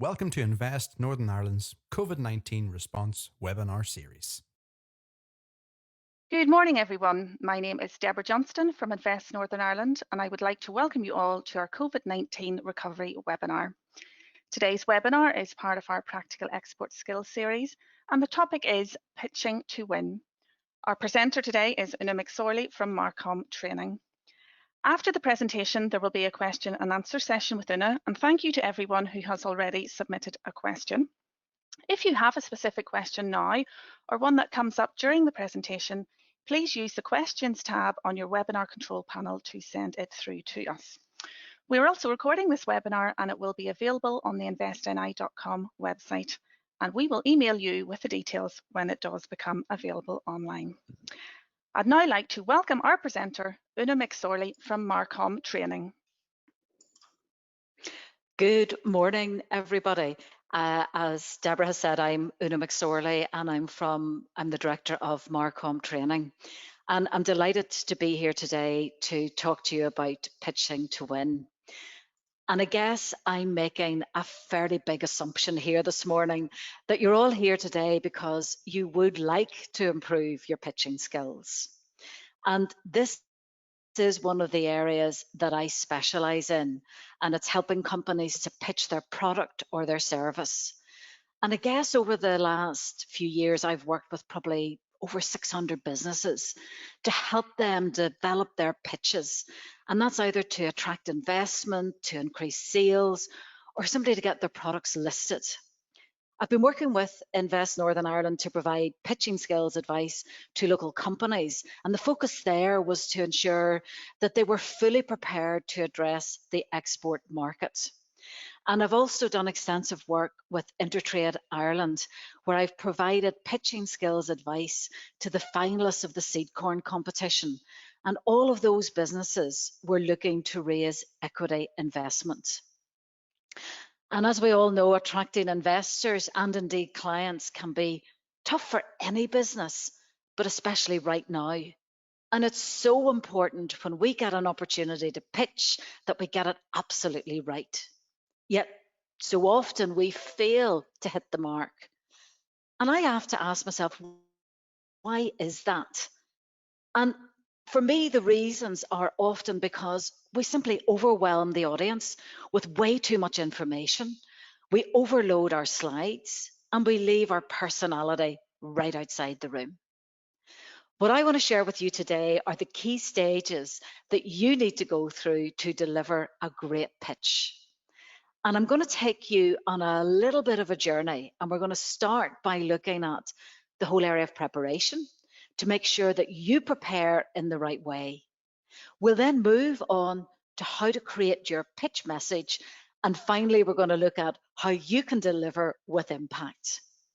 Welcome to Invest Northern Ireland's COVID-19 Response webinar series. Good morning, everyone. My name is Deborah Johnston from Invest Northern Ireland, and I would like to welcome you all to our COVID-19 Recovery webinar. Today's webinar is part of our Practical Export Skills series, and the topic is Pitching to Win. Our presenter today is Una McSorley from Marcom Training. After the presentation, there will be a question and answer session with Una, and thank you to everyone who has already submitted a question. If you have a specific question now, or one that comes up during the presentation, please use the Questions tab on your webinar control panel to send it through to us. We're also recording this webinar and it will be available on the investni.com website, and we will email you with the details when it does become available online. I'd now like to welcome our presenter, Una McSorley from Marcom Training. Good morning, everybody. As Deborah has said, I'm Una McSorley and I'm the director of Marcom Training. And I'm delighted to be here today to talk to you about pitching to win. And I guess I'm making a fairly big assumption here this morning that you're all here today because you would like to improve your pitching skills. And this is one of the areas that I specialize in, and it's helping companies to pitch their product or their service. And I guess over the last few years, I've worked with probably over 600 businesses to help them develop their pitches. And that's either to attract investment, to increase sales, or simply to get their products listed. I've been working with Invest Northern Ireland to provide pitching skills advice to local companies, and the focus there was to ensure that they were fully prepared to address the export market. And I've also done extensive work with Intertrade Ireland, where I've provided pitching skills advice to the finalists of the seed corn competition. And all of those businesses were looking to raise equity investment. And as we all know, attracting investors and indeed clients can be tough for any business, but especially right now. And it's so important when we get an opportunity to pitch that we get it absolutely right. Yet so often we fail to hit the mark. And I have to ask myself, why is that? And for me, the reasons are often because we simply overwhelm the audience with way too much information. We overload our slides and we leave our personality right outside the room. What I want to share with you today are the key stages that you need to go through to deliver a great pitch. And I'm going to take you on a little bit of a journey, and we're going to start by looking at the whole area of preparation to make sure that you prepare in the right way. We'll then move on to how to create your pitch message, and finally we're going to look at how you can deliver with impact.